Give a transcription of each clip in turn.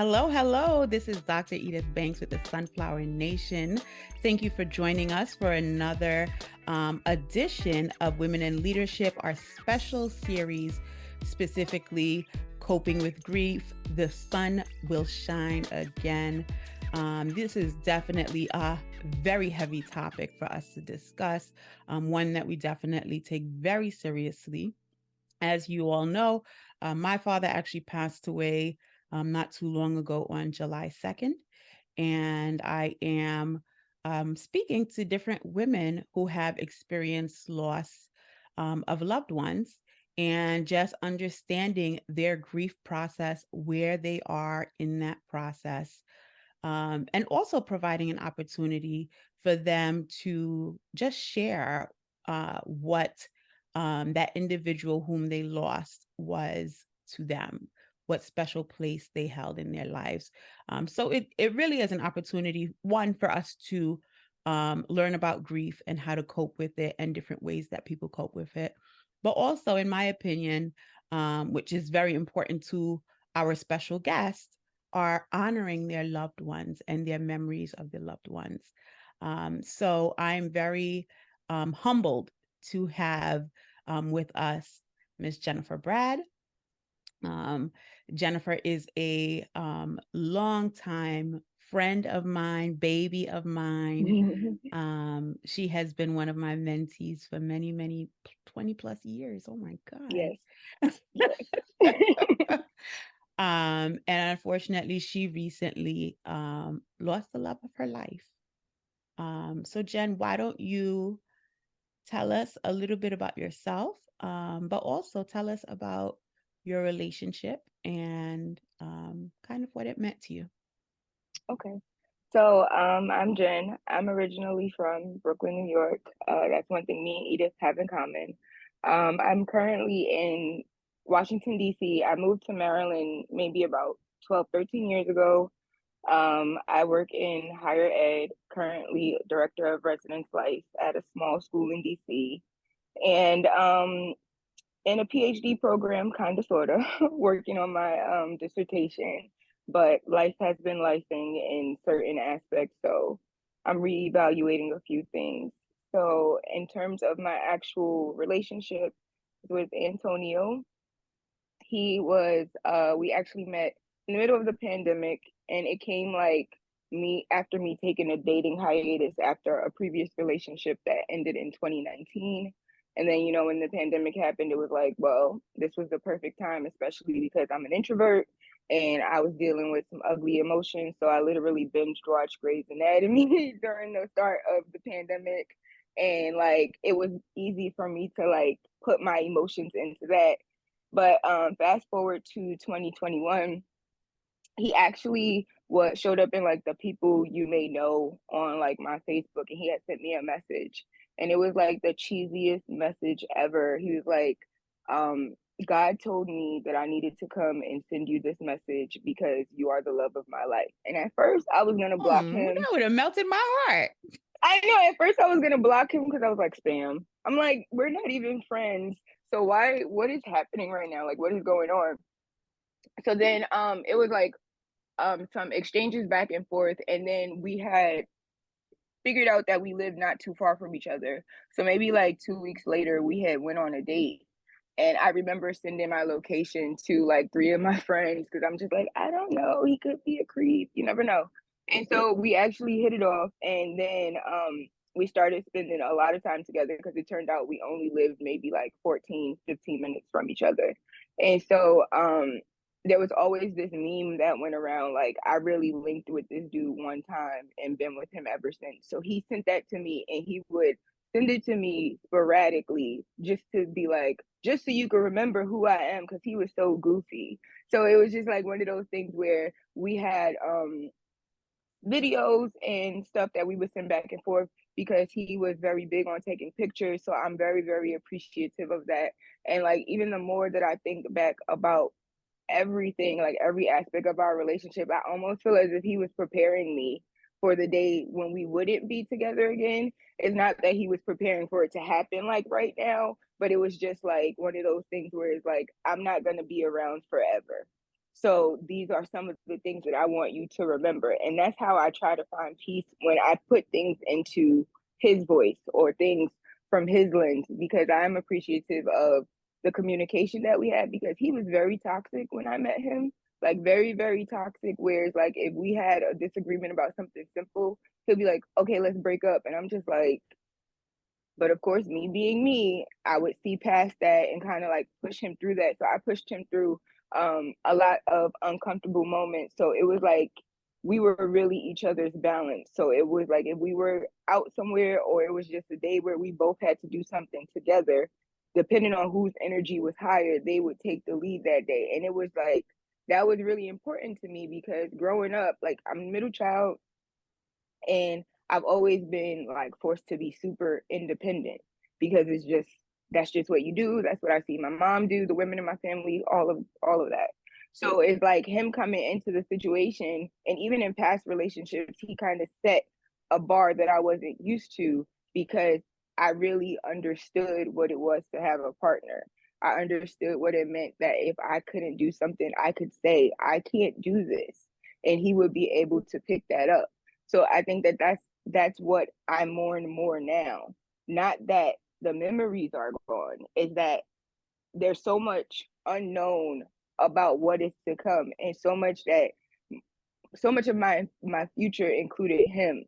Hello, hello. This is Dr. Edith Banks with the Sunflower Nation. Thank you for joining us for another edition of Women in Leadership, our special series, specifically Coping with Grief. The sun will shine again. This is definitely a very heavy topic for us to discuss, one that we definitely take very seriously. As you all know, my father actually passed away not too long ago on July 2nd. And I am speaking to different women who have experienced loss of loved ones and just understanding their grief process, where they are in that process, and also providing an opportunity for them to just share what that individual whom they lost was to them, what special place they held in their lives. So it really is an opportunity, one, for us to learn about grief and how to cope with it and different ways that people cope with it. But also, in my opinion, which is very important to our special guest, are honoring their loved ones and their memories of their loved ones. So I'm very humbled to have with us Miss Jennifer Brad. Um, Jennifer is a longtime friend of mine, baby of mine. She has been one of my mentees for many, many 20 plus years. Oh my Yes. God. Yes. And unfortunately, she recently lost the love of her life. So Jen, why don't you tell us a little bit about yourself, but also tell us about your relationship and kind of what it meant to you. Okay. So I'm Jen. I'm originally from Brooklyn, New York. That's one thing me and Edith have in common. I'm currently in Washington, D.C. I moved to Maryland maybe about 12, 13 years ago. I work in higher ed, currently director of residence life at a small school in D.C. And in a PhD program, kind of, sort of, working on my dissertation. But life has been lifing in certain aspects, so I'm reevaluating a few things. So, in terms of my actual relationship with Antonio, we actually met in the middle of the pandemic, and it came like me after me taking a dating hiatus after a previous relationship that ended in 2019. And then, when the pandemic happened, it was like, well, this was the perfect time, especially because I'm an introvert and I was dealing with some ugly emotions. So I literally binge watched Grey's Anatomy during the start of the pandemic. And like, it was easy for me to like put my emotions into that. But fast forward to 2021, he actually what showed up in like the people you may know on like my Facebook, and he had sent me a message, and it was like the cheesiest message ever. He was like, um, God told me that I needed to come and send you this message because you are the love of my life. And at first I was gonna block That him. would have melted my heart. I know at first I was gonna block him because I was like, spam. I'm like, we're not even friends. So what is happening right now? Like, what is going on? So then it was like some exchanges back and forth, and then we had figured out that we lived not too far from each other. So maybe like 2 weeks later we had went on a date. And I remember sending my location to like three of my friends because I'm just like, I don't know, he could be a creep. You never know. And so we actually hit it off, and then we started spending a lot of time together because it turned out we only lived maybe like 14, 15 minutes from each other. And so there was always this meme that went around like, I really linked with this dude one time and been with him ever since. So he sent that to me, and he would send it to me sporadically just to be like, just so you can remember who I am, because he was so goofy. So it was just like one of those things where we had videos and stuff that we would send back and forth because he was very big on taking pictures. So I'm very, very appreciative of that. And like, even the more that I think back about everything, like every aspect of our relationship, I almost feel as if he was preparing me for the day when we wouldn't be together again. It's not that he was preparing for it to happen like right now, but it was just like one of those things where it's like, I'm not going to be around forever. So these are some of the things that I want you to remember. And that's how I try to find peace when I put things into his voice or things from his lens, because I am appreciative of the communication that we had, because he was very toxic when I met him, like very, very toxic. Whereas, like, if we had a disagreement about something simple, he'll be like, okay, let's break up. And I'm just like, but of course, me being me, I would see past that and kind of like push him through that. So I pushed him through a lot of uncomfortable moments. So it was like we were really each other's balance. So it was like if we were out somewhere or it was just a day where we both had to do something together, depending on whose energy was higher, they would take the lead that day. And it was like that was really important to me because growing up, like I'm a middle child, and I've always been like forced to be super independent because it's just that's just what you do. That's what I see my mom do, the women in my family, all of that. So it's like him coming into the situation, and even in past relationships, he kind of set a bar that I wasn't used to because I really understood what it was to have a partner. I understood what it meant that if I couldn't do something, I could say, I can't do this. And he would be able to pick that up. So I think that that's what I mourn more now. Not that the memories are gone, is that there's so much unknown about what is to come, and so much of my future included him.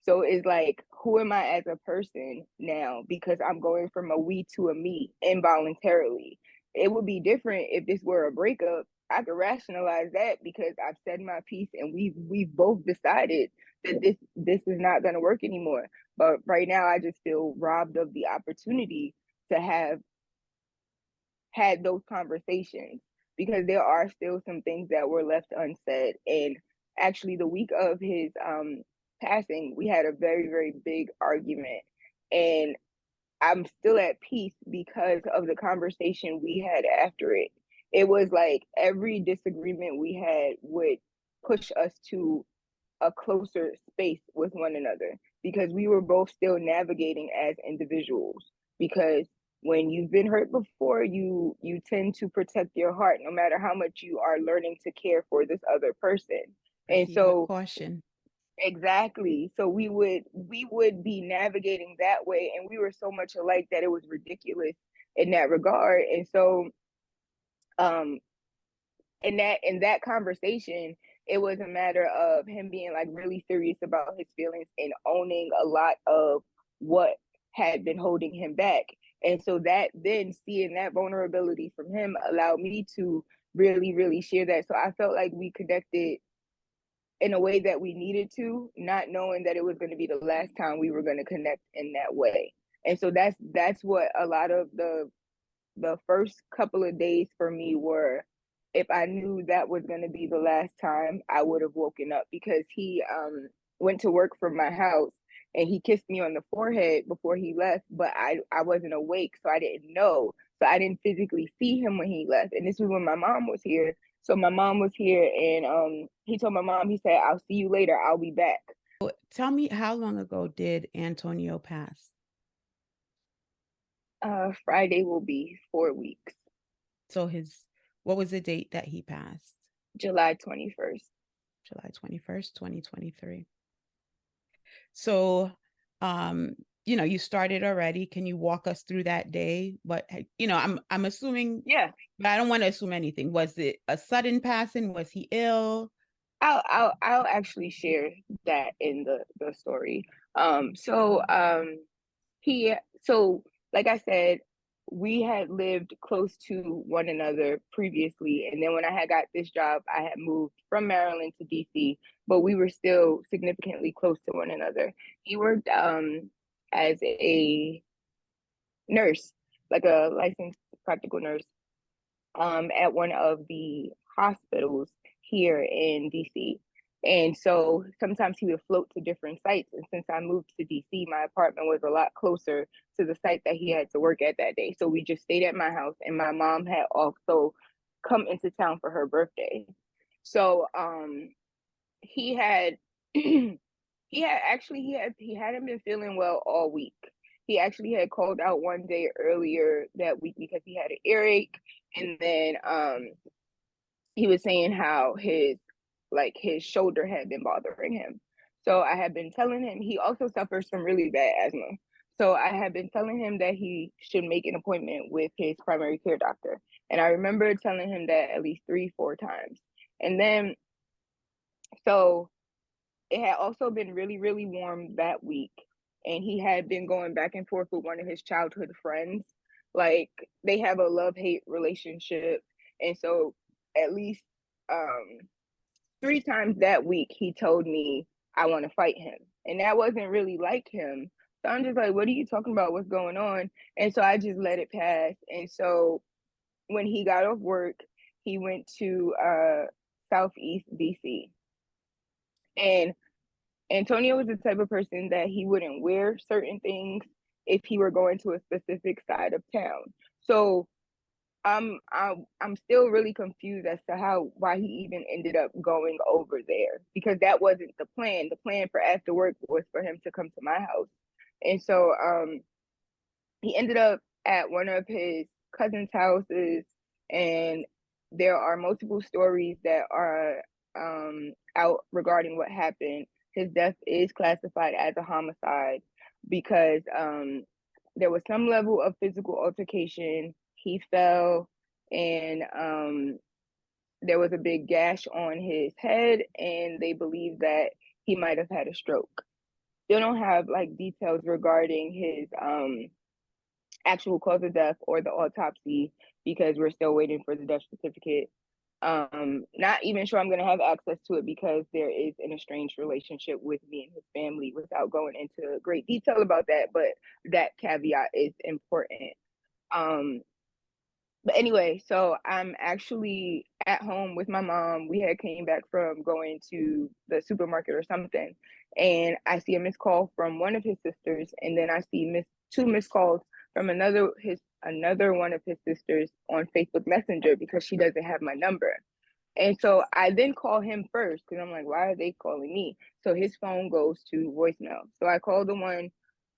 So it's like, who am I as a person now? Because I'm going from a we to a me involuntarily. It would be different if this were a breakup. I could rationalize that because I've said my piece and we've both decided that this is not going to work anymore. But right now, I just feel robbed of the opportunity to have had those conversations because there are still some things that were left unsaid. And actually, the week of his passing, we had a very, very big argument. And I'm still at peace because of the conversation we had after it. It was like every disagreement we had would push us to a closer space with one another because we were both still navigating as individuals. Because when you've been hurt before, you tend to protect your heart no matter how much you are learning to care for this other person. And Proceed with so caution. exactly, so we would be navigating that way, and we were so much alike that it was ridiculous in that regard. And so um in that conversation, it was a matter of him being like really serious about his feelings and owning a lot of what had been holding him back. And so that then seeing that vulnerability from him allowed me to really, really share that. So I felt like we connected in a way that we needed to, not knowing that it was going to be the last time we were going to connect in that way. And so that's what a lot of the first couple of days for me were. If I knew that was going to be the last time, I would have woken up because he went to work from my house and he kissed me on the forehead before he left, but I wasn't awake, so I didn't know. So I didn't physically see him when he left. And this was when my mom was here. So my mom was here and he told my mom, he said, I'll see you later. I'll be back. Tell me, how long ago did Antonio pass? Friday will be 4 weeks, So what was the date that he passed? July 21st. July 21st, 2023. So, um, you started already. Can you walk us through that day? But I'm assuming, Yeah. but I don't want to assume anything. Was it a sudden passing? Was he ill? I'll actually share that in the story. So he so like I said, we had lived close to one another previously, and then when I had got this job, I had moved from Maryland to DC, but we were still significantly close to one another. He worked as a nurse, like a licensed practical nurse, at one of the hospitals here in DC. And so sometimes he would float to different sites. And since I moved to DC, my apartment was a lot closer to the site that he had to work at that day. So we just stayed at my house, and my mom had also come into town for her birthday. So he had he hadn't been feeling well all week. He actually had called out one day earlier that week because he had an earache, and then he was saying how his shoulder had been bothering him. So I had been telling him he also suffers from really bad asthma. So I had been telling him that he should make an appointment with his primary care doctor. And I remember telling him that at least 3, 4 times. And then so it had also been really, really warm that week. And he had been going back and forth with one of his childhood friends. Like they have a love-hate relationship. And so at least um 3 times that week he told me I want to fight him. And that wasn't really like him. So I'm just like, what are you talking about? What's going on? And so I just let it pass. And so when he got off work, he went to Southeast DC. And Antonio was the type of person that he wouldn't wear certain things if he were going to a specific side of town. So I'm still really confused as to why he even ended up going over there, because that wasn't the plan. The plan for after work was for him to come to my house. And so he ended up at one of his cousin's houses, and there are multiple stories that are out regarding what happened. His death is classified as a homicide because there was some level of physical altercation. He fell, and there was a big gash on his head, and they believe that he might have had a stroke. They don't have like details regarding his actual cause of death or the autopsy because we're still waiting for the death certificate. Not even sure I'm gonna have access to it because there is an estranged relationship with me and his family without going into great detail about that, but that caveat is important. Um, but anyway, so I'm actually at home with my mom. We had came back from going to the supermarket or something, and I see a missed call from one of his sisters, and then I see two missed calls from another one of his sisters on Facebook Messenger because she doesn't have my number. And so I then call him first because I'm like, why are they calling me? So his phone goes to voicemail. So I called the one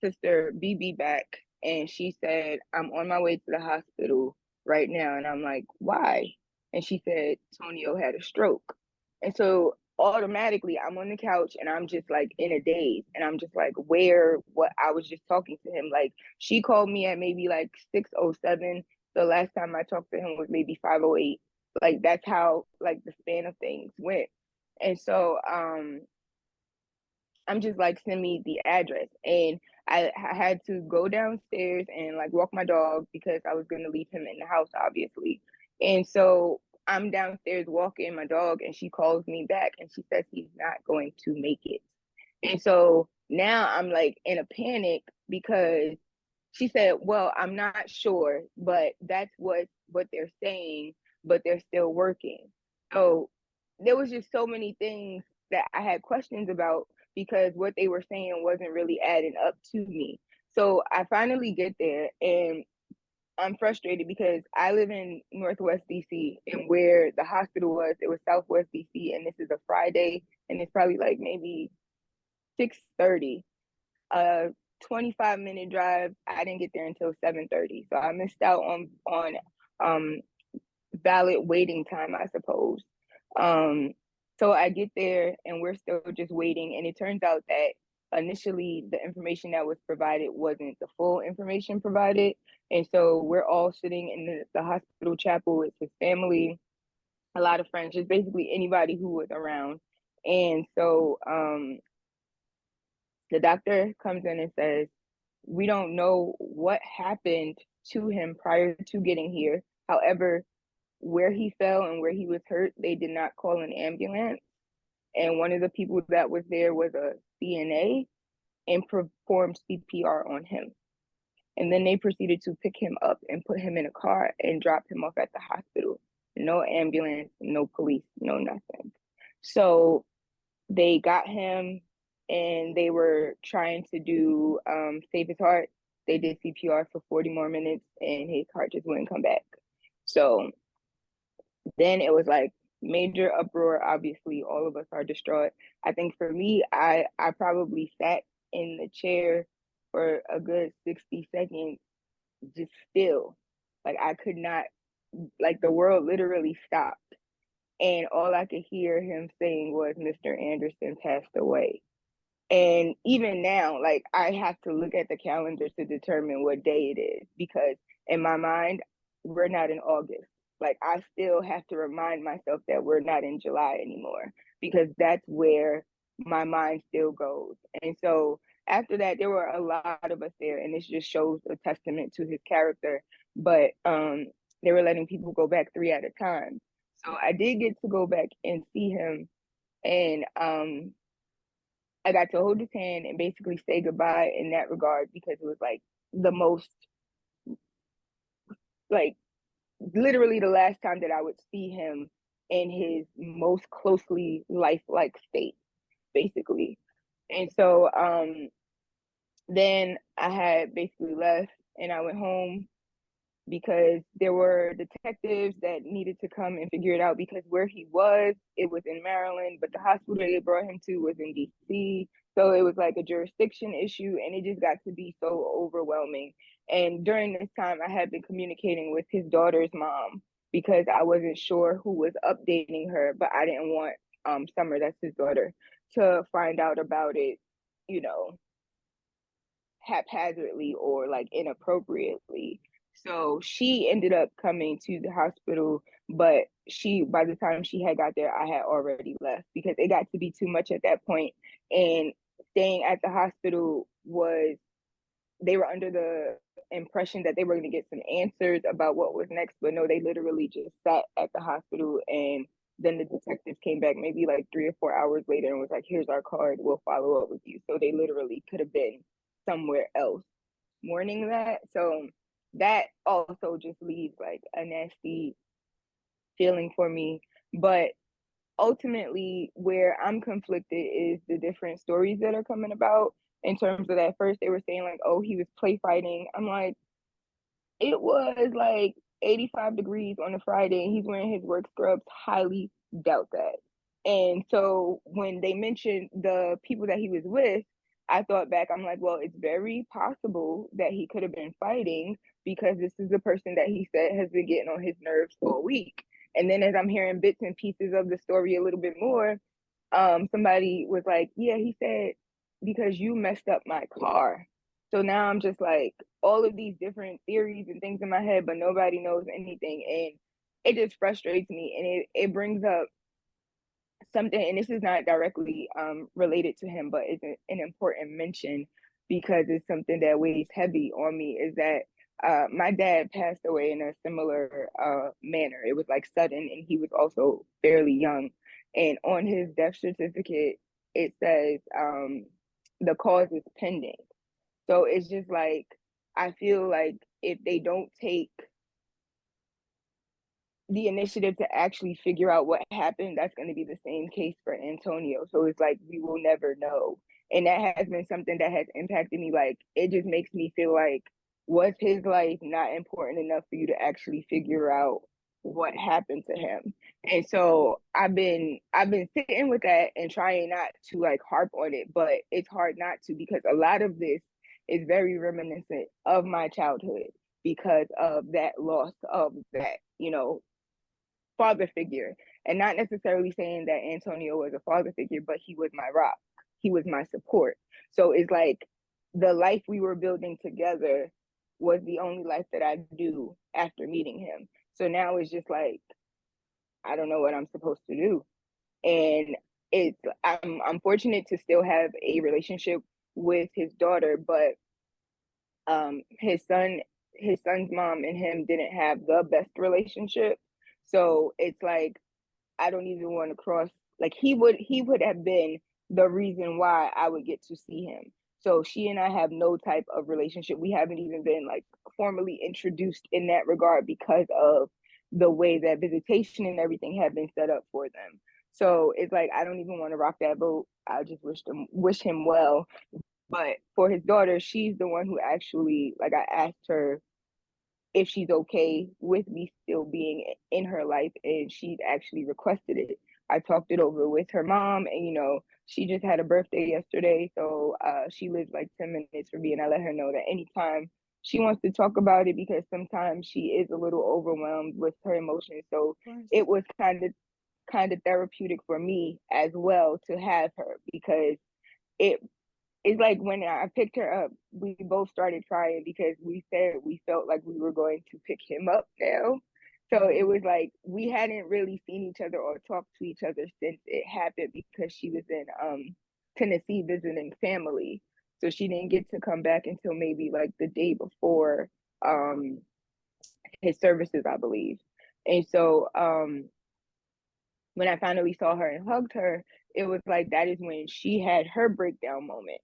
sister, BB, back, and she said, I'm on my way to the hospital right now. And I'm like, why? And she said, Tonio had a stroke. And so automatically I'm on the couch and I'm just like in a daze. And I'm just like, what I was just talking to him. Like she called me at maybe like 6:07. The last time I talked to him was maybe 5:08. Like that's how like the span of things went. And so I'm just like, send me the address. And I had to go downstairs and like walk my dog because I was gonna leave him in the house, obviously. And so I'm downstairs walking my dog, and she calls me back and she says he's not going to make it. And so now I'm like in a panic because she said, well, I'm not sure, but that's what they're saying, but they're still working. So there was just so many things that I had questions about because what they were saying wasn't really adding up to me. So I finally get there, and I'm frustrated because I live in Northwest DC, and where the hospital was, it was Southwest DC, and this is a Friday, and it's probably like maybe 6:30. 25-minute drive. I didn't get there until 7:30. So I missed out on um valid waiting time, I suppose. Um so I get there and we're still just waiting, and it turns out that initially the information that was provided wasn't the full information provided. And so we're all sitting in the hospital chapel with his family, a lot of friends, just basically anybody who was around. And so the doctor comes in and says, we don't know what happened to him prior to getting here. However, where he fell and where he was hurt, they did not call an ambulance. And one of the people that was there was a CNA and performed CPR on him. And then they proceeded to pick him up and put him in a car and drop him off at the hospital. No ambulance, no police, no nothing. So they got him, and they were trying to do save his heart. They did CPR for 40 more minutes and his heart just wouldn't come back. So then it was like major uproar. Obviously, all of us are distraught. I think for me, I probably sat in the chair for a good 60 seconds, just still. Like I could not, like the world literally stopped. and all I could hear him saying was, Mr. Anderson passed away. And even now, like, I have to look at the calendar to determine what day it is, because in my mind, we're not in August. Like, I still have to remind myself that we're not in July anymore, because that's where my mind still goes. And so after that, there were a lot of us there, and this just shows a testament to his character. But they were letting people go back 3 at a time. So I did get to go back and see him, and I got to hold his hand and basically say goodbye in that regard, because it was like the most, like, literally the last time that I would see him in his most closely lifelike state, basically. And so then I had basically left and I went home, because there were detectives that needed to come and figure it out, because where he was, it was in Maryland, but the hospital they brought him to was in DC. So it was like a jurisdiction issue, and it just got to be so overwhelming. And during this time, I had been communicating with his daughter's mom, because I wasn't sure who was updating her, but I didn't want Summer, that's his daughter, to find out about it, you know, haphazardly or like inappropriately. So she ended up coming to the hospital, but by the time she had got there, I had already left, because it got to be too much at that point. And staying at the hospital was, they were under the impression that they were going to get some answers about what was next, but no, they literally just sat at the hospital, and then the detectives came back maybe like 3 or 4 hours later and was like, here's our card, we'll follow up with you. So they literally could have been somewhere else mourning that. So that also just leaves like a nasty feeling for me. But ultimately, where I'm conflicted is the different stories that are coming about. In terms of that, first they were saying like, oh, he was play fighting. I'm like, it was like 85 degrees on a Friday and he's wearing his work scrubs. Highly doubt that. And so when they mentioned the people that he was with, I thought back, I'm like, well, it's very possible that he could have been fighting, because this is the person that he said has been getting on his nerves for a week. And then as I'm hearing bits and pieces of the story a little bit more, somebody was like, yeah, he said, because you messed up my car. So now I'm just like, all of these different theories and things in my head, but nobody knows anything. And it just frustrates me. And it brings up something, and this is not directly related to him, but it's an important mention, because it's something that weighs heavy on me, is that my dad passed away in a similar manner. It was like sudden, and he was also fairly young. And on his death certificate, it says the cause is pending. So it's just like, I feel like if they don't take the initiative to actually figure out what happened, that's going to be the same case for Antonio. So it's like, we will never know. And that has been something that has impacted me. Like, it just makes me feel like, was his life not important enough for you to actually figure out what happened to him? And so I've been sitting with that and trying not to like harp on it, but it's hard not to, because a lot of this is very reminiscent of my childhood, because of that loss of that, father figure. And not necessarily saying that Antonio was a father figure, but he was my rock. He was my support. So it's like, the life we were building together was the only life that I knew after meeting him. So now it's just like, I don't know what I'm supposed to do. And I'm fortunate to still have a relationship with his daughter, but his son's mom and him didn't have the best relationship. So it's like, I don't even want to cross, like, he would have been the reason why I would get to see him. So she and I have no type of relationship. We haven't even been like formally introduced in that regard, because of the way that visitation and everything have been set up for them. So it's like, I don't even want to rock that boat. I just wish him well. But for his daughter, she's the one who actually, like, I asked her if she's okay with me still being in her life, and she's actually requested it. I talked it over with her mom, and she just had a birthday yesterday, so she lives like 10 minutes from me, and I let her know that anytime she wants to talk about it, because sometimes she is a little overwhelmed with her emotions. So it was kind of therapeutic for me as well to have her, because it it's like when I picked her up, we both started crying because we said we felt like we were going to pick him up now. So it was like we hadn't really seen each other or talked to each other since it happened, because she was in Tennessee visiting family. So she didn't get to come back until maybe like the day before um his services, I believe. And so when I finally saw her and hugged her, it was like that is when she had her breakdown moment.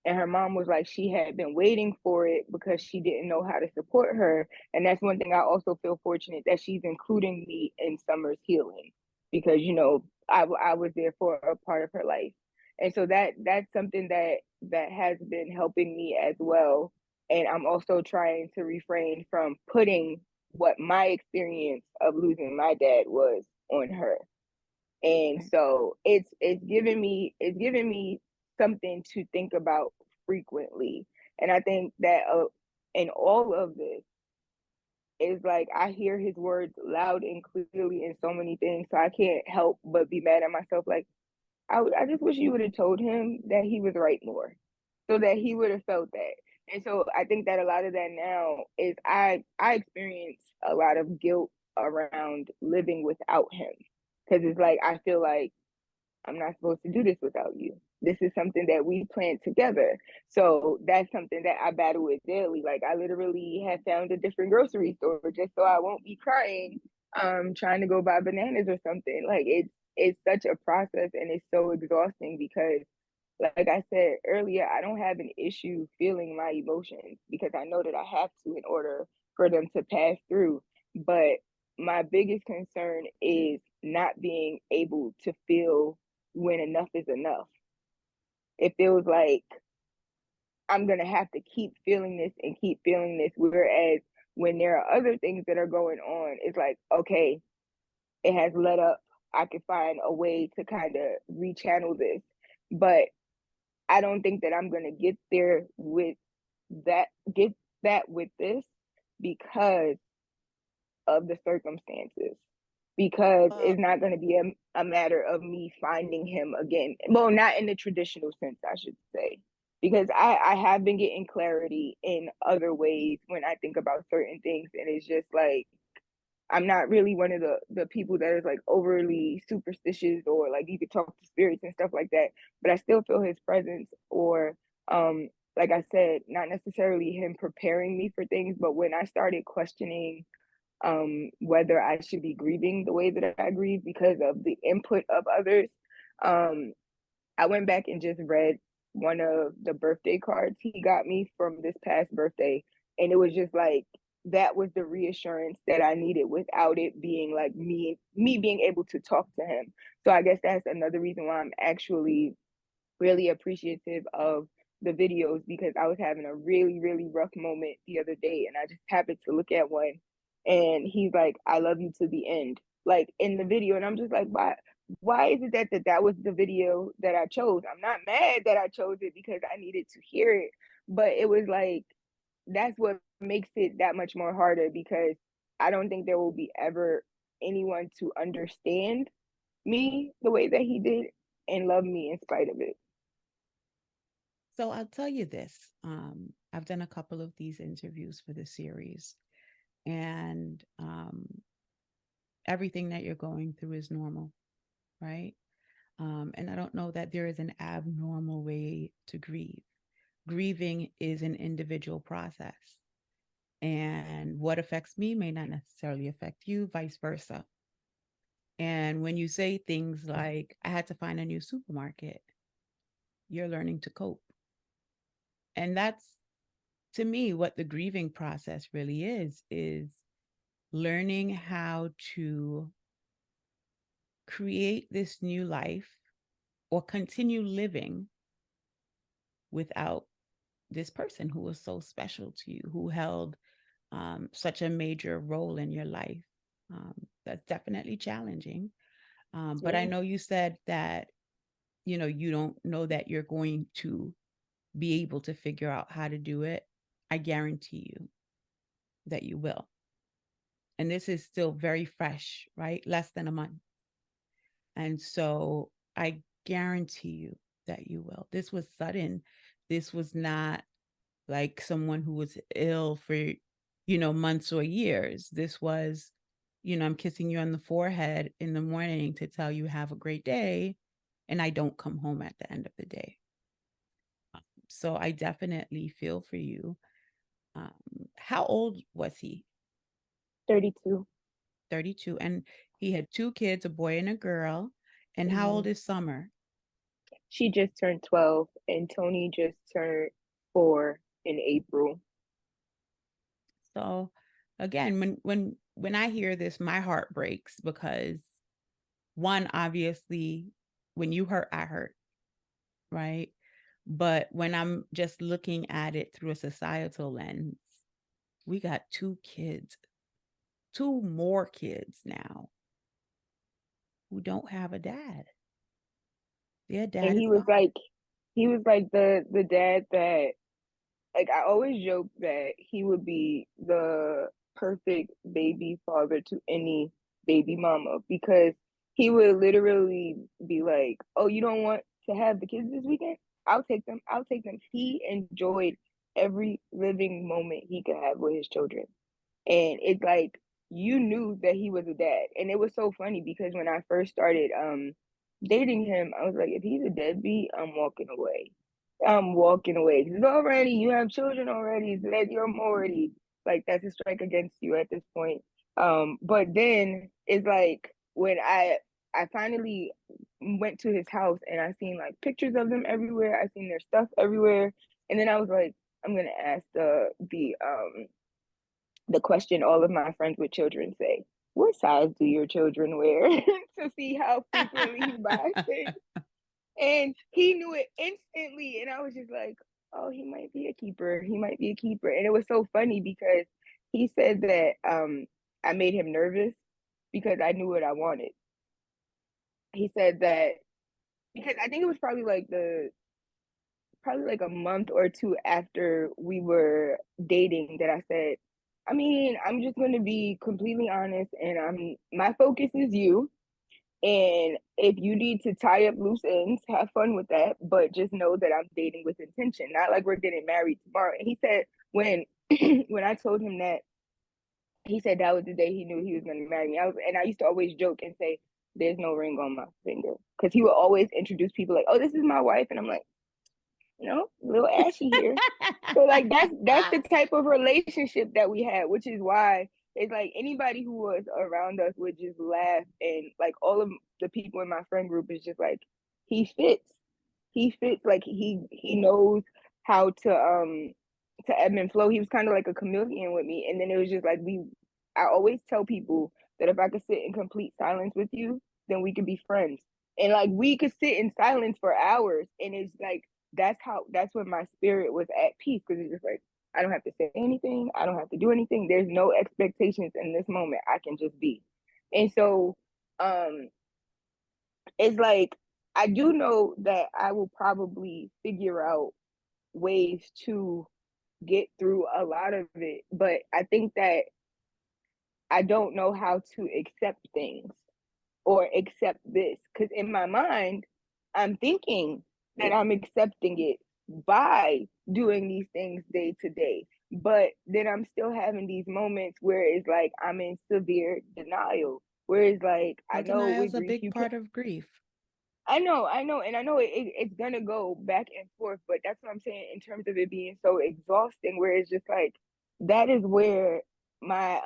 And her mom was like, she had been waiting for it because she didn't know how to support her. And that's one thing I also feel fortunate that she's including me in Summer's healing, because, you know, I was there for a part of her life. And so that's something that has been helping me as well. And I'm also trying to refrain from putting what my experience of losing my dad was on her. And Right. so it's giving me something to think about frequently. And I think that in all of this is like I hear his words loud and clearly in so many things, so I can't help but be mad at myself. Like I just wish you would have told him that he was right more, so that he would have felt that. And so I think that a lot of that now is I experience a lot of guilt around living without him, because it's like I feel like I'm not supposed to do this without you. This is something that we planned together. So that's something that I battle with daily. Like I literally have found a different grocery store just so I won't be crying, trying to go buy bananas or something. Like it's such a process, and it's so exhausting because like I said earlier, I don't have an issue feeling my emotions because I know that I have to in order for them to pass through. But my biggest concern is not being able to feel when enough is enough. It feels like I'm going to have to keep feeling this and keep feeling this. Whereas when there are other things that are going on, it's like, okay, it has let up. I can find a way to kind of rechannel this. But I don't think that I'm going to get there with that, get that with this, because of the circumstances, because Uh, it's not going to be a matter of me finding him again. Well, not in the traditional sense, I should say, because I have been getting clarity in other ways when I think about certain things. And it's just like, I'm not really one of the people that is like overly superstitious or like you could talk to spirits and stuff like that, but I still feel his presence, or like I said, not necessarily him preparing me for things, but when I started questioning whether I should be grieving the way that I grieve because of the input of others. Um, I went back and just read one of the birthday cards he got me from this past birthday, and it was just like that was the reassurance that I needed without it being like me being able to talk to him. So I guess that's another reason why I'm actually really appreciative of the videos, because I was having a really, really rough moment the other day and I just happened to look at one and he's like, I love you to the end, like in the video. And I'm just like, why is it that was the video that I chose? I'm not mad that I chose it because I needed to hear it, but it was like that's what makes it that much more harder, because I don't think there will be ever anyone to understand me the way that he did and love me in spite of it. so I'll tell you this. I've done a couple of these interviews for the series, and everything that you're going through is normal, right? And I don't know that there is an abnormal way to grieve. Grieving is an individual process, and what affects me may not necessarily affect you, vice versa. And when you say things like, I had to find a new supermarket, you're learning to cope. And that's, to me, what the grieving process really is learning how to create this new life or continue living without this person who was so special to you, who held such a major role in your life. That's definitely challenging. But I Yeah. know you said that, you don't know that you're going to be able to figure out how to do it. I guarantee you that you will. And this is still very fresh, right? Less than a month. And so I guarantee you that you will. This was sudden. This was not like someone who was ill for, months or years. This was, I'm kissing you on the forehead in the morning to tell you have a great day. And I don't come home at the end of the day. So I definitely feel for you. How old was he? 32. 32. And he had two kids, a boy and a girl. And how Hmm. old is Summer? She just turned 12, and Tony just turned 4 in April. So again, when I hear this, my heart breaks because one, obviously, when you hurt, I hurt, right? But when I'm just looking at it through a societal lens, we got two kids, two more kids now who don't have a dad. Their And dad he is was gone. like, the dad that, like, I always joke that he would be the perfect baby father to any baby mama, because he would literally be like, "Oh, you don't want to have the kids this weekend? I'll take them. I'll take them." He enjoyed every living moment he could have with his children. And it's like, you knew that he was a dad. And it was so funny because when I first started dating him, I was like, if he's a deadbeat, I'm walking away. I'm walking away. Because already you have children already, so that you're already like, that's a strike against you at this point. But then it's like when I finally went to his house and I seen like pictures of them everywhere. I seen their stuff everywhere. And then I was like, I'm gonna ask the question all of my friends with children say: what size do your children wear? To see how frequently he buys things. And he knew it instantly. And I was just like, oh, he might be a keeper. He might be a keeper. And it was so funny because he said that I made him nervous because I knew what I wanted. He said that because I think it was probably like a month or two after we were dating that I said, I mean, I'm just going to be completely honest, and my focus is you. And if you need to tie up loose ends, have fun with that, but just know that I'm dating with intention, not like we're getting married tomorrow. And he said when when I told him that, he said that was the day he knew he was going to marry me. I used to always joke and say, "There's no ring on my finger," because he would always introduce people like, "Oh, this is my wife," and I'm like, a little ashy here. So like that's the type of relationship that we had, which is why it's like anybody who was around us would just laugh, and like all of the people in my friend group is just like, he fits. He fits, like he knows how to ebb and flow. He was kind of like a chameleon with me. And then it was just like I always tell people that if I could sit in complete silence with you, then we could be friends. And like we could sit in silence for hours, and it's like that's when my spirit was at peace, because it's just like I don't have to say anything, I don't have to do anything. There's no expectations in this moment. I can just be. And so um it's like I do know that I will probably figure out ways to get through a lot of it, but I think that I don't know how to accept things or accept this, because in my mind I'm thinking that I'm accepting it by doing these things day to day, but then I'm still having these moments where it's like I'm in severe denial, where it's like I Well, know denial is with a grief big you can't. part of grief. I know, and I know it's gonna go back and forth, but that's what I'm saying in terms of it being so exhausting, where it's just like that is where my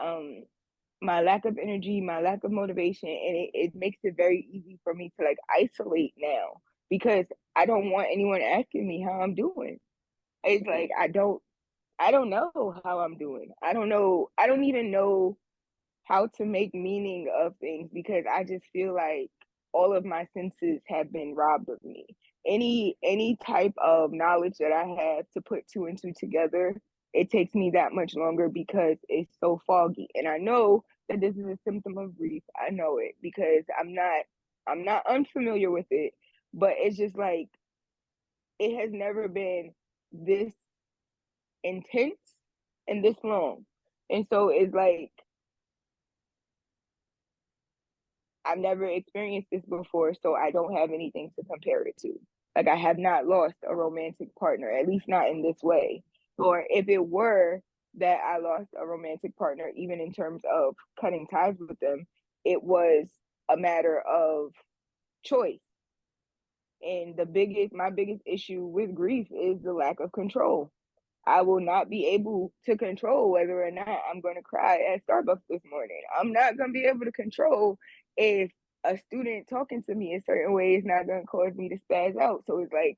my lack of energy, my lack of motivation, and it makes it very easy for me to like isolate now, because I don't want anyone asking me how I'm doing. It's like I don't know how I'm doing. I don't know. I don't even know how to make meaning of things, because I just feel like all of my senses have been robbed of me. Any type of knowledge that I have to put two and two together, it takes me that much longer because it's so foggy. And I know that this is a symptom of grief. I know it because I'm not unfamiliar with it, but it's just like it has never been this intense and this long. And so it's like I've never experienced this before, so I don't have anything to compare it to. Like I have not lost a romantic partner, at least not in this way. Or if it were that I lost a romantic partner, even in terms of cutting ties with them, it was a matter of choice. And my biggest issue with grief is the lack of control. I will not be able to control whether or not I'm going to cry at Starbucks this morning. I'm not going to be able to control if a student talking to me a certain way is not going to cause me to spaz out. So it's like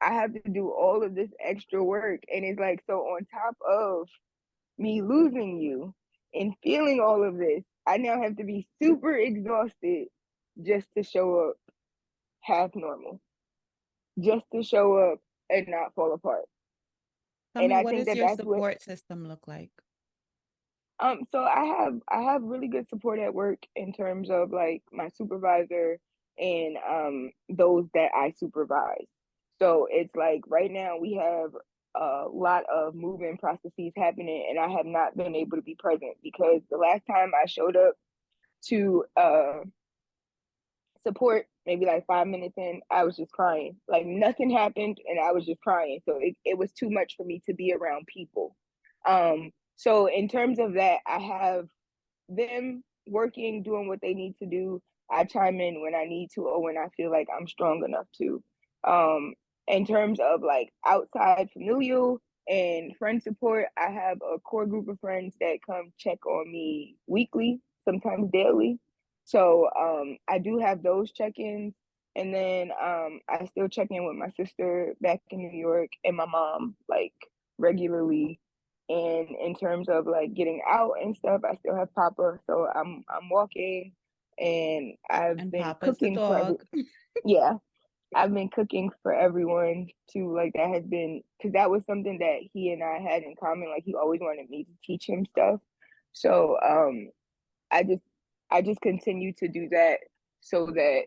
I have to do all of this extra work. And it's like, so on top of me losing you and feeling all of this, I now have to be super exhausted just to show up half normal, just to show up and not fall apart. Tell And me, I what think does that your that's what support system look like? so I have really good support at work in terms of like my supervisor and those that I supervise. So it's like right now we have a lot of moving processes happening and I have not been able to be present because the last time I showed up to support maybe like 5 minutes in, I was just crying. Like nothing happened and I was just crying. So it was too much for me to be around people. So in terms of that, I have them working, doing what they need to do. I chime in when I need to or when I feel like I'm strong enough to. Um, in terms of like outside familial and friend support, I have a core group of friends that come check on me weekly, sometimes daily. So I do have those check-ins. And then I still check in with my sister back in New York and my mom like regularly. And in terms of like getting out and stuff, I still have Papa, so I'm walking, and I've And been Papa's the cooking for dog. yeah, I've been cooking for everyone too. Like that has been because that was something that he and I had in common. Like he always wanted me to teach him stuff, so I just I just continue to do that so that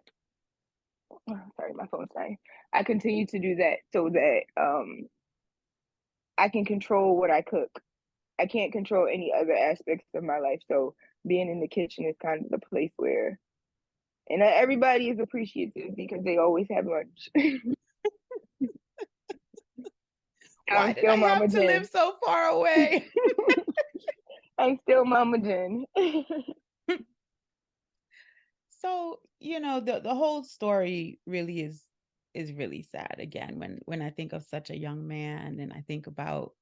sorry, my phone's dying. I continue to do that so that I can control what I cook. I can't control any other aspects of my life. So being in the kitchen is kind of the place where, and everybody is appreciative because they always have lunch. Why I'm did still I have Mama to live Jen. so far away? I'm still Mama Jen. So, the whole story really is really sad again when I think of such a young man and I think about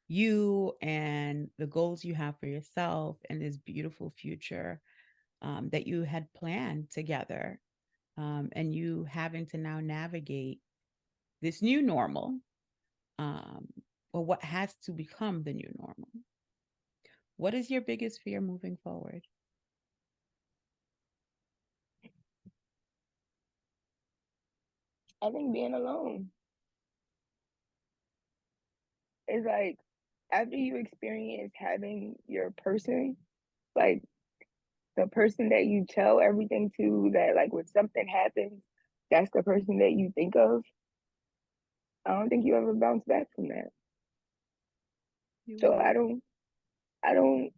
you and the goals you have for yourself and this beautiful future that you had planned together, and you having to now navigate this new normal, um, or what has to become the new normal. What is your biggest fear moving forward? I think being alone is like after you experience having your person, like the person that you tell everything to, that like when something happens, that's the person that you think of. I don't think you ever bounce back from that. You So won't. I don't,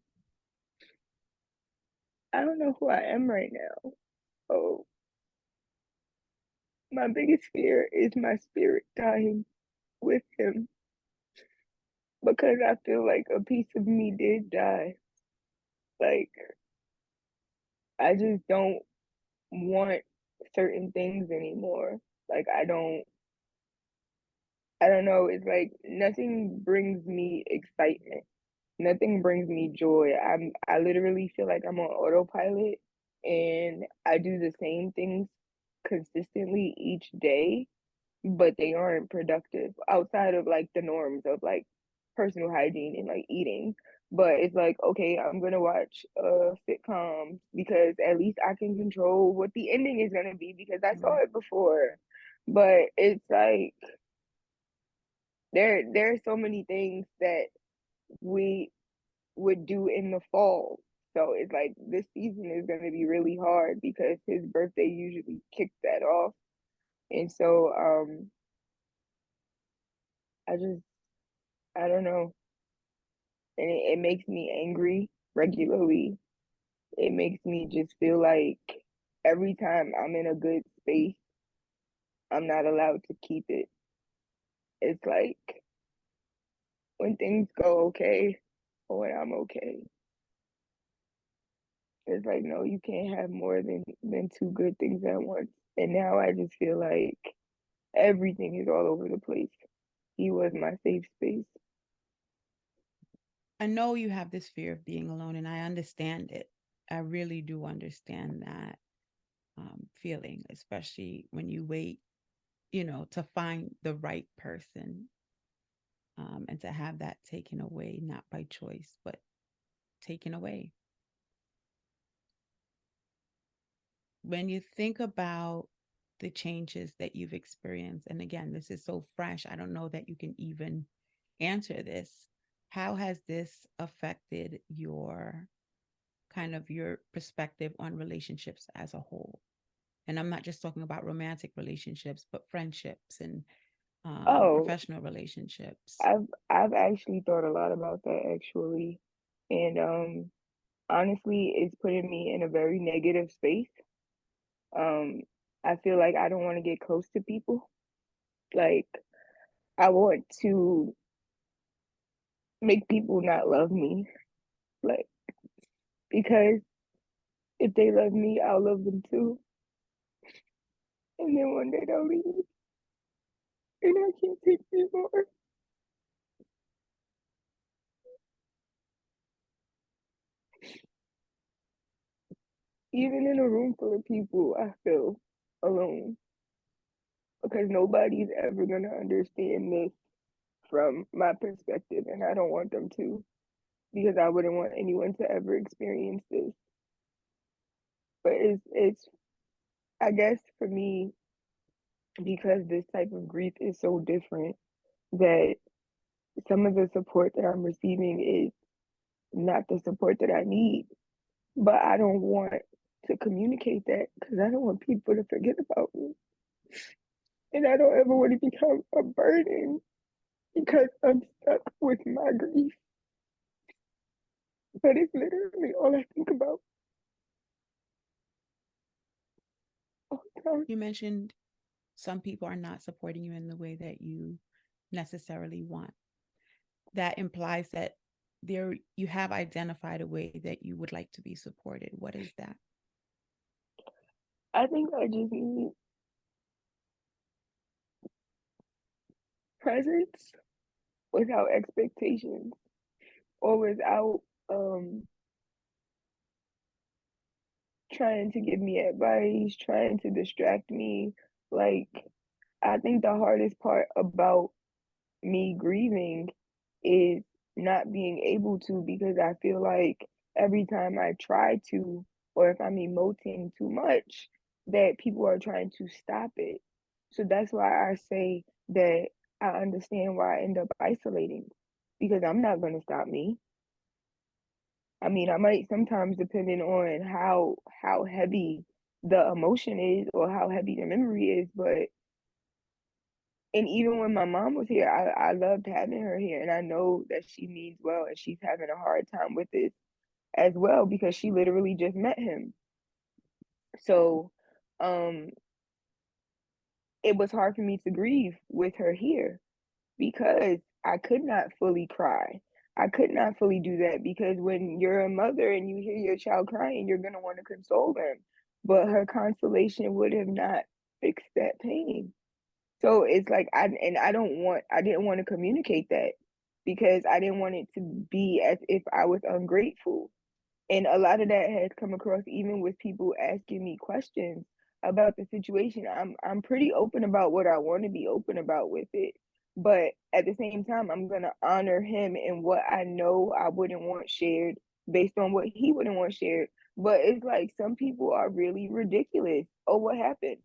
I don't know who I am right now. Oh, my biggest fear is my spirit dying with him because I feel like a piece of me did die. Like, I just don't want certain things anymore. Like, I don't know. It's like nothing brings me excitement. Nothing brings me joy. I literally feel like I'm on autopilot and I do the same things consistently each day, but they aren't productive outside of like the norms of like personal hygiene and like eating. But it's like, okay, I'm gonna watch a sitcom because at least I can control what the ending is gonna be because I saw Right. it before. But it's like there are so many things that we would do in the fall. So it's like this season is gonna be really hard because his birthday usually kicks that off. And so I just I don't know. And it makes me angry regularly. It makes me just feel like every time I'm in a good space, I'm not allowed to keep it. It's like when things go okay or when I'm okay, it's like no, you can't have more than two good things at once. And now I just feel like everything is all over the place. He was my safe space. I know you have this fear of being alone, and I understand it. I really do understand that feeling, especially when you wait, to find the right person, and to have that taken away, not by choice, but taken away. When you think about the changes that you've experienced, and again, this is so fresh, I don't know that you can even answer this. How has this affected your perspective on relationships as a whole? And I'm not just talking about romantic relationships, but friendships and Oh, professional relationships. I've actually thought a lot about that actually. And honestly, it's putting me in a very negative space. Um I feel like I don't want to get close to people. Like I want to make people not love me. Like because if they love me, I'll love them too. And then one day they'll leave and I can't take anymore. Even in a room full of people, I feel alone because nobody's ever gonna understand this from my perspective, and I don't want them to because I wouldn't want anyone to ever experience this. But it's I guess for me because this type of grief is so different that some of the support that I'm receiving is not the support that I need. But I don't want to communicate that because I don't want people to forget about me. And I don't ever want to become a burden because I'm stuck with my grief. But it's literally all I think about all the time. You mentioned some people are not supporting you in the way that you necessarily want. That implies that there you have identified a way that you would like to be supported. What is that? I think I just need presence without expectations or without um trying to give me advice, trying to distract me. Like I think the hardest part about me grieving is not being able to because I feel like every time I try to, or if I'm emoting too much, that people are trying to stop it. So that's why I say that I understand why I end up isolating because I'm not going to stop me. I mean, I might sometimes depending on how heavy the emotion is or how heavy the memory is, but and even when my mom was here, I loved having her here. And I know that she means well and she's having a hard time with this as well because she literally just met him. So um it was hard for me to grieve with her here because I could not fully cry. I could not fully do that because when you're a mother and you hear your child crying, you're gonna want to console them. But her consolation would have not fixed that pain. So it's like I didn't want to communicate that because I didn't want it to be as if I was ungrateful. And a lot of that has come across even with people asking me questions about the situation. I'm pretty open about what I want to be open about with it. But at the same time, I'm gonna honor him and what I know I wouldn't want shared based on what he wouldn't want shared. But it's like some people are really ridiculous. Oh, what happened?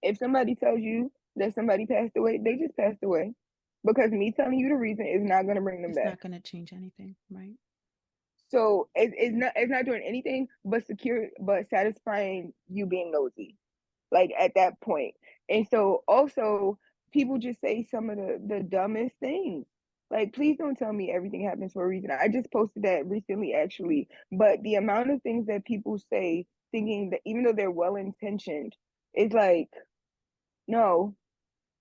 If somebody tells you that somebody passed away, they just passed away. Because me telling you the reason is not gonna bring them It's back. not going to change anything, right? So it's not doing anything but secure but satisfying you being nosy. Like at that point. And so also people just say some of the dumbest things. Like please don't tell me everything happens for a reason. I just posted that recently actually. But the amount of things that people say thinking that even though they're well intentioned, it's like, no.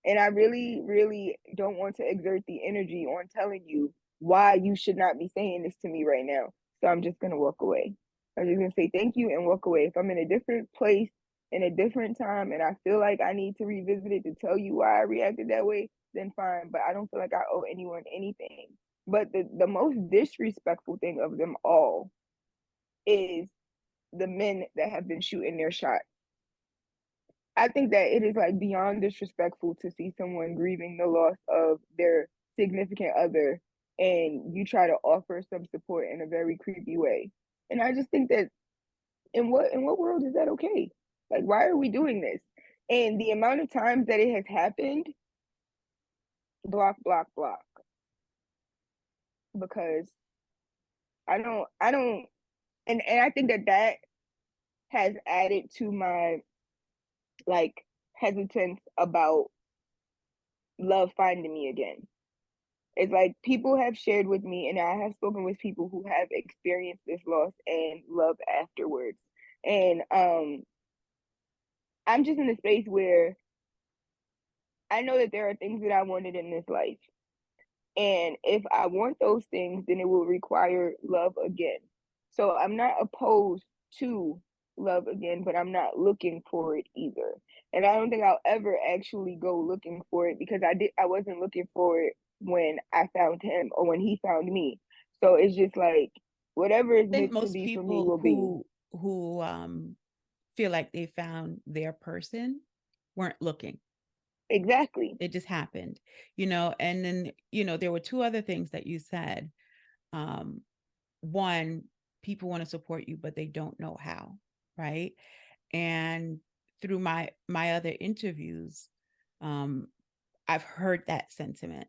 And I really, really don't want to exert the energy on telling you why you should not be saying this to me right now. So I'm just gonna walk away. I'm just gonna say thank you and walk away. If I'm in a different place in a different time and I feel like I need to revisit it to tell you why I reacted that way, then fine. But I don't feel like I owe anyone anything. But the most disrespectful thing of them all is the men that have been shooting their shot. I think that it is like beyond disrespectful to see someone grieving the loss of their significant other and you try to offer some support in a very creepy way. And I just think that in what world is that okay? Like why are we doing this? And the amount of times that it has happened, block, block, block. Because I don't and I think that that has added to my like hesitance about love finding me again. It's like people have shared with me, and I have spoken with people who have experienced this loss and love afterwards. And I'm just in a space where I know that there are things that I wanted in this life. And if I want those things, then it will require love again. So I'm not opposed to love again, but I'm not looking for it either. And I don't think I'll ever actually go looking for it because I wasn't looking for it when I found him or when he found me. So it's just like whatever is I think meant to most be for me people will be. who feel like they found their person weren't looking. Exactly. It just happened, and then, there were two other things that you said. Um, one, people want to support you, but they don't know how, right? And through my other interviews, um, I've heard that sentiment.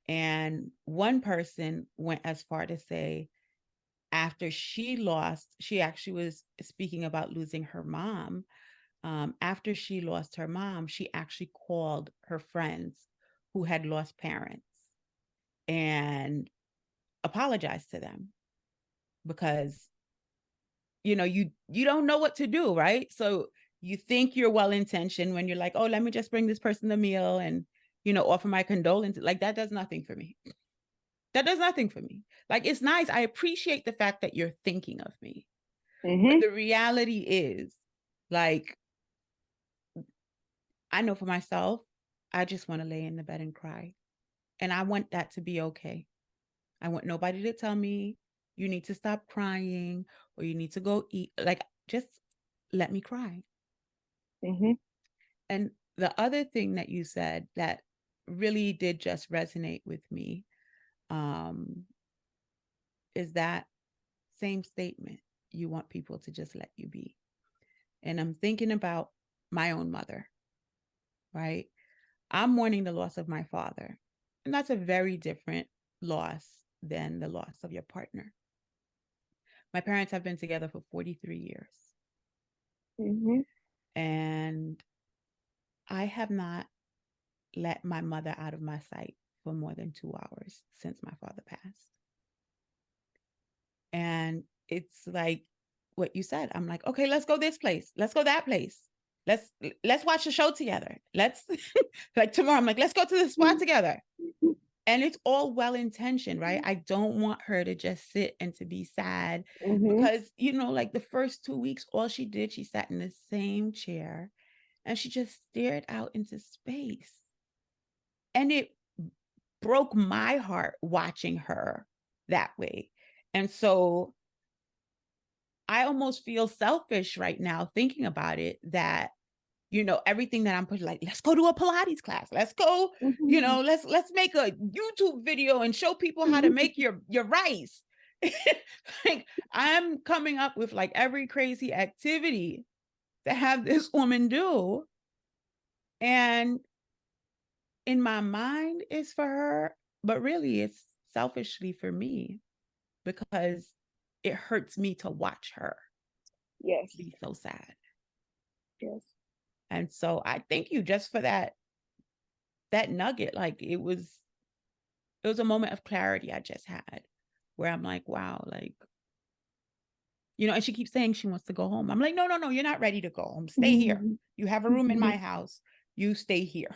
And one person went as far to say, after she actually was speaking about losing her mom. After she lost her mom, she actually called her friends who had lost parents and apologized to them because you don't know what to do, right? So you think you're well intentioned when you're like, oh, let me just bring this person the meal and offer my condolences. Like, that does nothing for me. That does nothing for me. Like, it's nice, I appreciate the fact that you're thinking of me, but Mm-hmm. the reality is, like, I know for myself, I just want to lay in the bed and cry, and I want that to be okay. I want nobody to tell me you need to stop crying or you need to go eat. Like, just let me cry. Mm-hmm. And the other thing that you said that really did just resonate with me, um, is that same statement. You want people to just let you be. And I'm thinking about my own mother, right? I'm mourning the loss of my father. And that's a very different loss than the loss of your partner. My parents have been together for 43 years. Mm-hmm. And I have not let my mother out of my sight for more than 2 hours since my father passed. And it's like what you said. I'm like, okay, let's go this place. Let's go that place. Let's watch the show together. Let's like tomorrow, I'm like, let's go to the spot together. And it's all well intentioned, right? I don't want her to just sit and to be sad Mm-hmm. because, like the first 2 weeks, all she did, she sat in the same chair and she just stared out into space. And it broke my heart watching her that way. And so I almost feel selfish right now thinking about it that everything that I'm putting, like, let's go to a Pilates class. Let's go, Mm-hmm. let's make a YouTube video and show people how to make your rice. Like, I'm coming up with like every crazy activity to have this woman do. And in my mind, it's for her, but really it's selfishly for me because it hurts me to watch her Yes. be so sad. Yes. And so I thank you just for that nugget. Like, it was a moment of clarity I just had where I'm like, wow, like, and she keeps saying she wants to go home. I'm like, no, no, no, you're not ready to go home. Stay here. You have a room in my house. You stay here.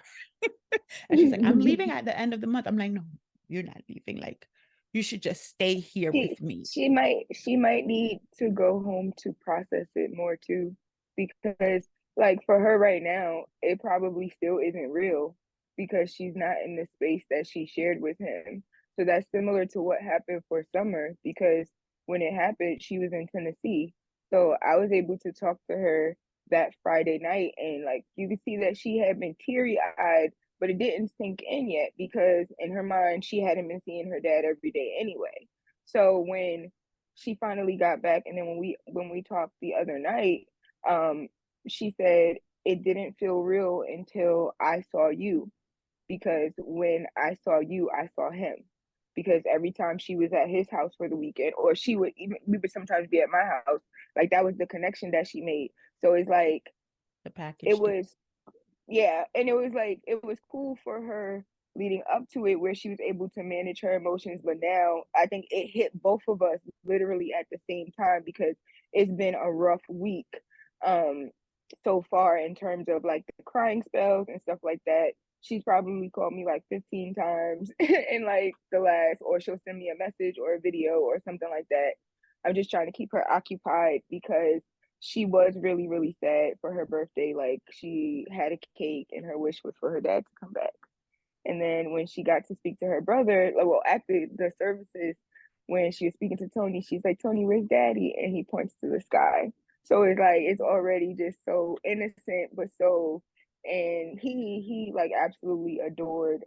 And she's like, I'm leaving at the end of the month. I'm like, no, you're not leaving. Like, you should just stay here she with me. she might need to go home to process it more too, because like for her right now, it probably still isn't real because she's not in the space that she shared with him. So that's similar to what happened for Summer, because when it happened, she was in Tennessee. So I was able to talk to her that Friday night, and like you could see that she had been teary eyed, but it didn't sink in yet because in her mind she hadn't been seeing her dad every day anyway. So when she finally got back, and then when we talked the other night, um, she said it didn't feel real until I saw you, because when I saw you, I saw him. Because every time she was at his house for the weekend, or we would sometimes be at my house, like that was the connection that she made. So it's like The it package deal. was yeah, and it was like it was cool for her leading up to it where she was able to manage her emotions, but now I think it hit both of us literally at the same time because it's been a rough week um so far in terms of like the crying spells and stuff like that. She's probably called me like 15 times in like the last, or she'll send me a message or a video or something like that. I'm just trying to keep her occupied because she was really, really sad for her birthday. Like she had a cake and her wish was for her dad to come back. And then when she got to speak to her brother, like, well, after the services, when she was speaking to Tony, she's like, Tony, where's daddy? And he points to the sky. So it's like it's already just so innocent, but so and he like absolutely adored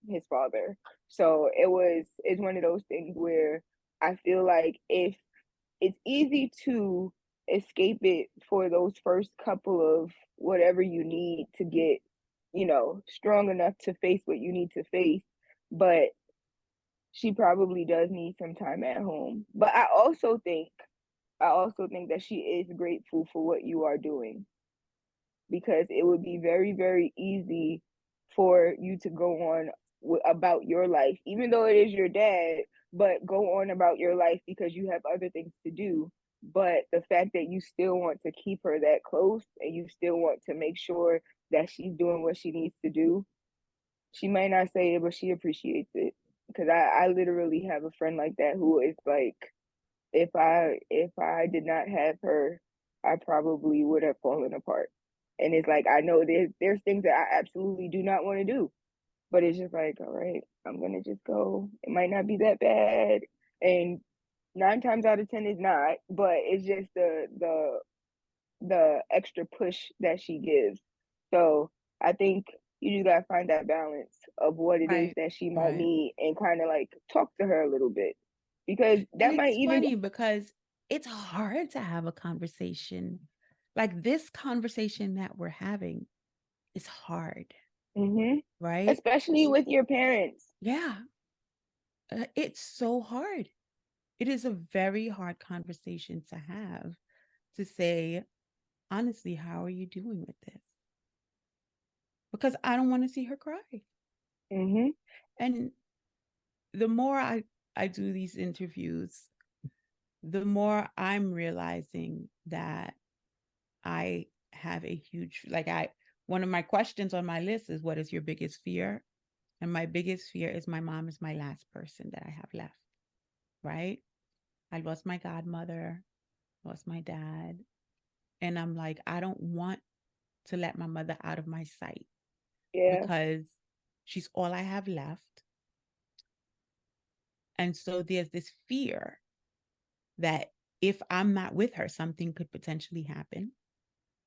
his father. So it's one of those things where I feel like if it's easy to escape it for those first couple of whatever you need to get, strong enough to face what you need to face. But she probably does need some time at home. But I also think that she is grateful for what you are doing, because it would be very, very easy for you to go on about your life, even though it is your dad, but go on about your life because you have other things to do. But the fact that you still want to keep her that close and you still want to make sure that she's doing what she needs to do, she might not say it, but she appreciates it. Because I literally have a friend like that who is like, if I did not have her, I probably would have fallen apart. And it's like I know there's things that I absolutely do not want to do, but it's just like, all right, I'm gonna just go. It might not be that bad, and 9 times out of 10 is not, but it's just the extra push that she gives. So I think you just gotta find that balance of what it is Right. that she might Right. need and kind of like talk to her a little bit, because And that might it's even funny because it's hard to have a conversation. Like this conversation that we're having is hard, mm-hmm. right? Especially with your parents. Yeah. It's so hard. It is a very hard conversation to have, to say, honestly, how are you doing with this? Because I don't want to see her cry. Mm-hmm. And the more I do these interviews, the more I'm realizing that I have a huge, like, one of my questions on my list is, what is your biggest fear? And my biggest fear is my mom is my last person that I have left, right? I lost my godmother, lost my dad. And I'm like, I don't want to let my mother out of my sight Yeah. because she's all I have left. And so there's this fear that if I'm not with her, something could potentially happen.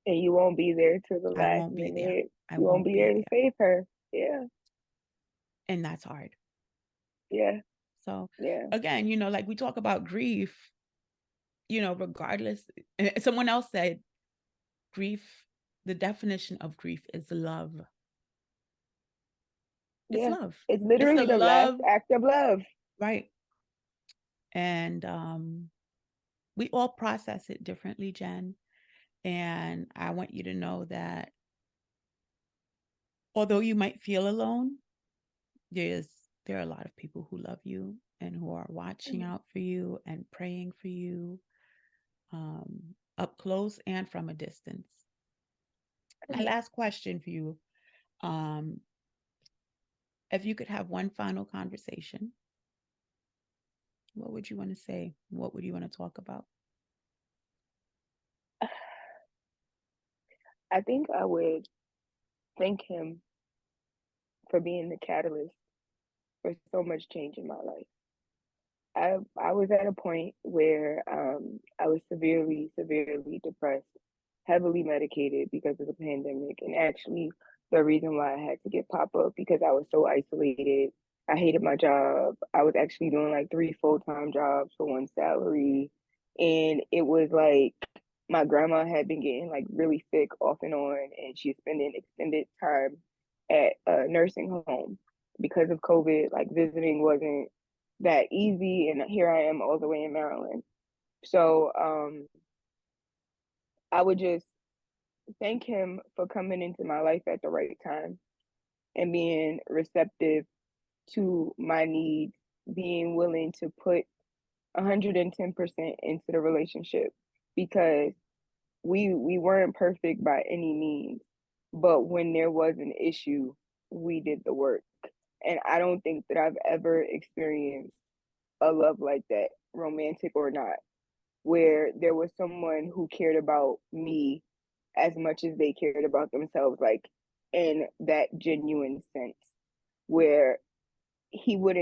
And you won't be there till the I last won't be there. minute. I You won't won't be be there to there. save her. Yeah. And that's hard. Yeah. So Yeah. again, like we talk about grief, regardless. Someone else said grief, the definition of grief is love. It's Yeah. love. It's It's a literally the last love, act of love. right? And we all process it differently, Jen. And I want you to know that although you might feel alone, there are a lot of people who love you and who are watching Mm-hmm. out for you and praying for you. up close and from a distance. My Mhm. last question for you, um, if you could have one final conversation, what would you want to say? What would you want to talk about? I think I would thank him for being the catalyst for so much change in my life. I was at a point where I was severely depressed, heavily medicated because of the pandemic, and actually the reason why I had to get pop up because I was so isolated. I hated my job. I was actually doing like three full-time jobs for one salary, and it was like my grandma had been getting like really sick off and on, and she's spending extended time at a nursing home because of COVID. Like visiting wasn't that easy, and here I am all the way in Maryland. So I would just thank him for coming into my life at the right time and being receptive to my needs, being willing to put 110% into the relationship because we weren't perfect by any means, but when there was an issue, we did the work. And I don't think that I've ever experienced a love like that, romantic or not, where there was someone who cared about me as much as they cared about themselves, like in that genuine sense, where he would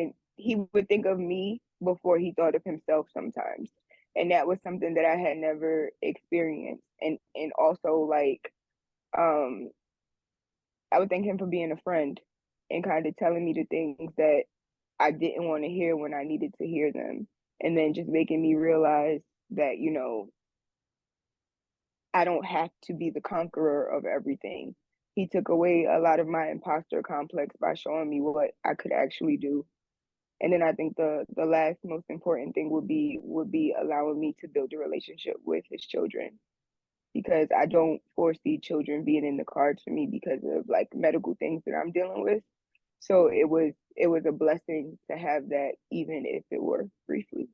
think of me before he thought of himself sometimes. And that was something that I had never experienced. And also like um I would thank him for being a friend and kind of telling me the things that I didn't want to hear when I needed to hear them. And then just making me realize that, I don't have to be the conqueror of everything. He took away a lot of my imposter complex by showing me what I could actually do. And then I think the last most important thing would be allowing me to build a relationship with his children because I don't foresee children being in the cards for me because of like medical things that I'm dealing with. So it was a blessing to have that even if it were briefly.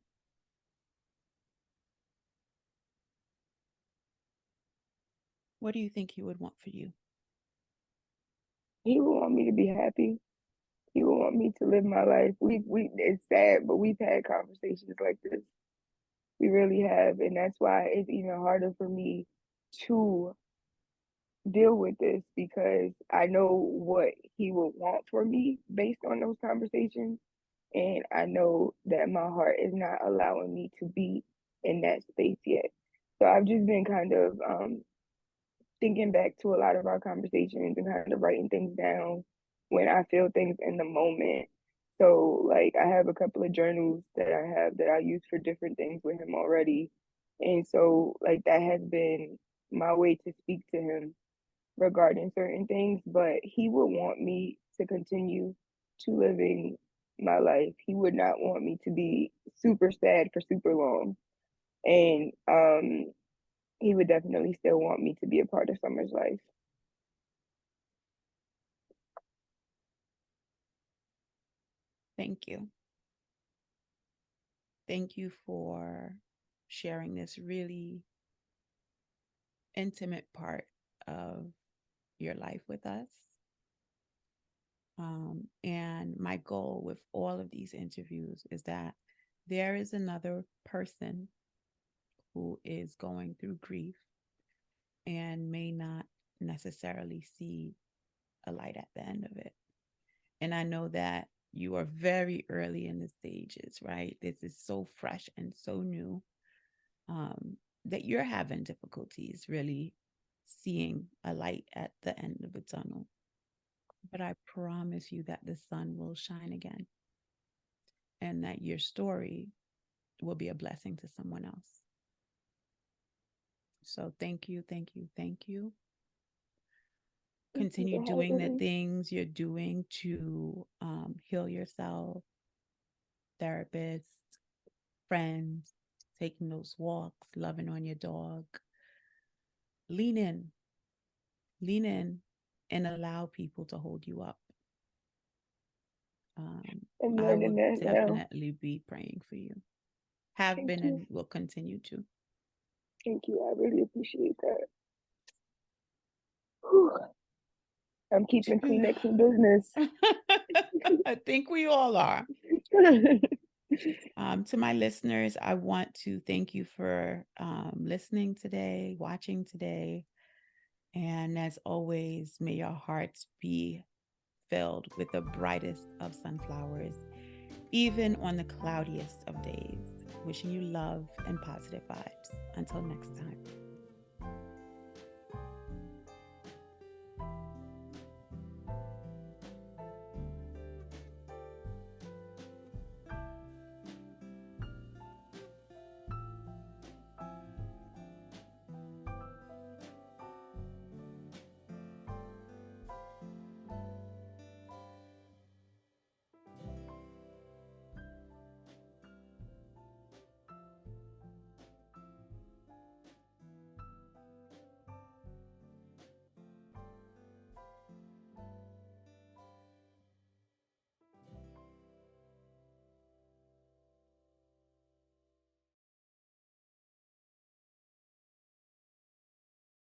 What do you think he would want for you? He would want me to be happy. He would want me to live my life. We it's sad, but we've had conversations like this. We really have, and that's why it's even harder for me to deal with this because I know what he would want for me based on those conversations. And I know that my heart is not allowing me to be in that space yet. So I've just been kind of thinking back to a lot of our conversations and kind of writing things down when I feel things in the moment. So like I have a couple of journals that I have that I use for different things with him already. And so like that has been my way to speak to him regarding certain things, but he would want me to continue to living my life. He would not want me to be super sad for super long. And he would definitely still want me to be a part of Summer's life. Thank you. Thank you for sharing this really intimate part of your life with us. And my goal with all of these interviews is that there is another person who is going through grief and may not necessarily see a light at the end of it. And I know that you are very early in the stages, right? This is so fresh and so new, that you're having difficulties really seeing a light at the end of the tunnel. But I promise you that the sun will shine again and that your story will be a blessing to someone else. So thank you, thank you, thank you. Thank you Continue for doing having the me. things you're doing to heal yourself, therapists, friends, taking those walks, loving on your dog. Lean in, lean in, and allow people to hold you up. Um, I'm I learning will that now. definitely be praying for you. Have Thank been you. and will continue to. Thank you. I really appreciate that. Whew. I'm keeping Kleenex in business. I think we all are. To my listeners, I want to thank you for listening today, watching today. And as always, may your hearts be filled with the brightest of sunflowers, even on the cloudiest of days. Wishing you love and positive vibes. Until next time.